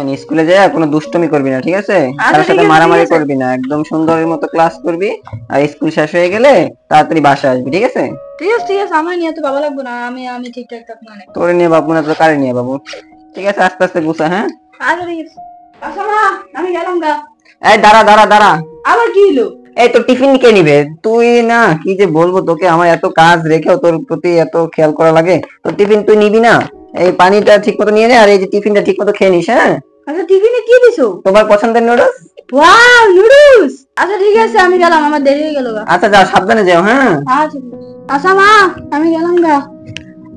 শোন, স্কুলে যা কোনো দুষ্টুমি করবি না, ঠিক আছে? আচ্ছা কারোর ঠিক সাথে আছে, ঠিক মারামারি আছে। করবি না, একদম সুন্দরের মতো ক্লাস করবি। আর স্কুল শেষ হয়ে গেলে তাড়াতাড়ি বাসায় আসবি, ঠিক আছে? ঠিক আছে, ঠিক আছে, আমার নিয়ে তো বাবা লাগবে না, আমি আমি ঠিকঠাক থাক মানে। তোরে নিয়ে বাবু না তো কারে নিয়ে বাবু? ঠিক আছে, আস্তে আস্তে গুছা, হ্যাঁ? আচ্ছা ঠিক আছে। আচ্ছা মা, আমি গেলাম গা। এই দাঁড়া দাঁড়া দাঁড়া। আবার কি হলো? এই তো টিফিন কে নিবে? তুই না, কি যে বলবো তোকে, আমার এত কাজ রেখেও তোর প্রতি এত খেয়াল করা লাগে। তোর টিফিন তুই নিবি না? এই পানিটা ঠিক মতো নিয়ে নে, আর এই যে টিফিনটা ঠিক মতো খেয়ে নিস, হ্যাঁ? আচ্ছা টিফিনে কি দিছো? তোমার পছন্দের নুডলস। Wow, noodles. আচ্ছা ঠিক আছে, আমি গেলাম, আমার দেরি হয়ে গেল গা। আচ্ছা যাও, সাবধানে যাও, হ্যাঁ? আচ্ছা ঠিক আছে। আচ্ছা মা, আমি গেলাম গা।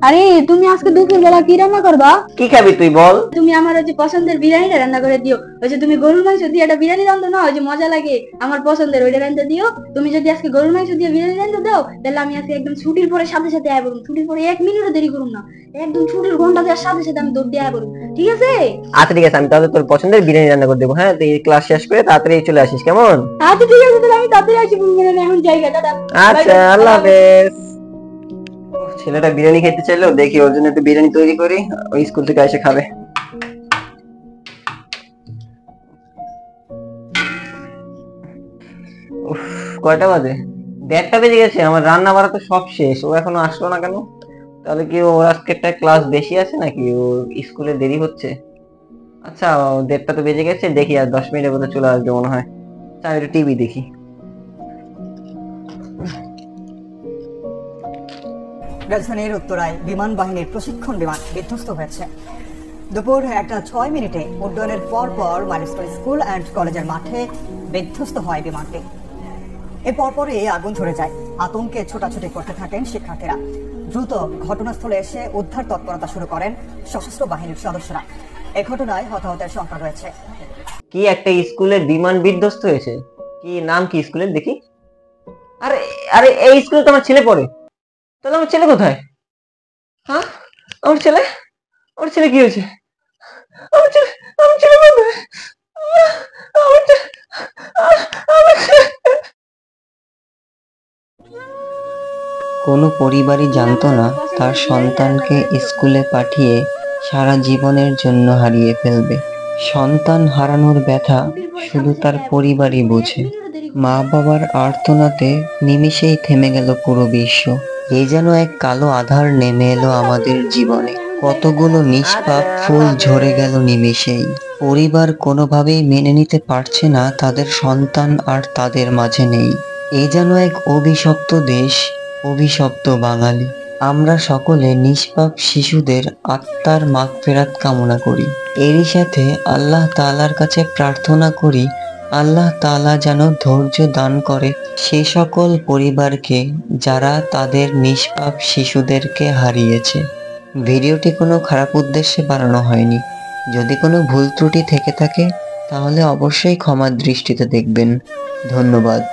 আরে তুমি আজকে দুপুর বেলা কি রান্না করবা? কি খাবি তুই বল? তুমি আমার ওই যে পছন্দের বিরিয়ানিটা রান্না করে দিও। ওই যে তুমি গরুর মাংস দিয়ে একটা বিরিয়ানি রান্ধো না, ওই যে মজা লাগে, আমার পছন্দের ওইটা রান্ধতে দিও। তুমি যদি আজকে গরুর মাংস দিয়ে বিরিয়ানি রান্ধতে দাও, তাহলে আমি আজকে একদম ছুটির পরে সাথে সাথে আয় করুম। ছুটির পরে 1 মিনিটও দেরি করুম না, একদম ছুটির ঘন্টা দেওয়ার সাথে সাথে আমি দৌড় দিয়ে আয় করুম, ঠিক আছে? আচ্ছা ঠিক আছে, আমি তাহলে তোর পছন্দের বিরিয়ানি রান্না করে দেবো, হ্যাঁ? তুই ক্লাস শেষ করে তাড়াতাড়ি চলে আসিস, কেমন? আচ্ছা ঠিক আছে, তাহলে আমি তাড়াতাড়ি আসি, মানে এখন জায়গা দাদা। আচ্ছা, আল্লাহ হাফেজ। উফ, ছেলেটা বিরিয়ানি খেতে চাইলো, দেখি ওর জন্য একটু বিরিয়ানি তৈরি করি, ওই স্কুল থেকে এসে খাবে। উফ, কয়টা বাজে? 1:30 বেজে গেছে, আমার রান্না বাড়া তো সব শেষ, ও এখনো আসলো না কেন? তাহলে কি ওর আজকে একটা ক্লাস বেশি আছে নাকি, ও স্কুলে দেরি হচ্ছে? আচ্ছা, 1:30 তো বেজে গেছে, দেখি আর 10 মিনিটের মধ্যে চলে আসবে মনে হয়। আচ্ছা, আমি একটু টিভি দেখি। রাজধানীর উত্তরায় বিমান বাহিনীর প্রশিক্ষণ বিমান বিধ্বস্ত হয়েছে। দুপুর 1:06 উড্ডয়নের পর মাইলস্টোন স্কুল অ্যান্ড কলেজের মাঠে বিধ্বস্ত হয় বিমানটি। এর পরপরই আগুন ধরে যায়। আতঙ্কে ছোটাছুটি করতে থাকেন শিক্ষার্থীরা। দ্রুত ঘটনাস্থলে এসে উদ্ধার তৎপরতা শুরু করেন সশস্ত্র বাহিনীর সদস্যরা। এ ঘটনায় হতাহতের সংখ্যা রয়েছে। কি একটা স্কুলের বিমান বিধ্বস্ত হয়েছে? কি নাম কি স্কুলের দেখি? আরে আরে, এই স্কুলে তো আমার ছেলে পড়ে। তাহলে আমার ছেলে কোথায়? হ্যাঁ, আমার ছেলে, আমার ছেলে কি হয়েছে? আমার ছেলে, আমার ছেলে কোথায়? আমার ছেলে, আমার ছেলে। কোনো পরিবারই জানতো না তার সন্তানকে স্কুলে পাঠিয়ে সারা জীবনের জন্য হারিয়ে ফেলবে। সন্তান হারানোর ব্যথা শুধু তার পরিবারই বোঝে। মা বাবার আর্তনাদে নিমিষেই থেমে গেল পুরো বিশ্ব। এই যেন এক কালো আঁধার নেমে এলো আমাদের জীবনে। কতগুলো নিষ্পাপ ফুল ঝরে গেল নিমিষেই। পরিবার কোনোভাবেই মেনে নিতে পারছে না তাদের সন্তান আর তাদের মাঝে নেই। এই যেন এক অভিশপ্ত দেশ, অভিশপ্ত বাঙালি। আমরা সকলে নিষ্পাপ শিশুদের আত্মার মাগফিরাত কামনা করি। এরই সাথে আল্লাহ তাআলার কাছে প্রার্থনা করি, আল্লাহ তাআলা যেন ধৈর্য দান করে সে সকল পরিবারকে যারা তাদের নিষ্পাপ শিশুদেরকে হারিয়েছে। ভিডিওটি কোনো খারাপ উদ্দেশ্যে বানানো হয়নি। যদি কোনো ভুল ত্রুটি থেকে থাকে তাহলে অবশ্যই ক্ষমার দৃষ্টিতে দেখবেন। ধন্যবাদ।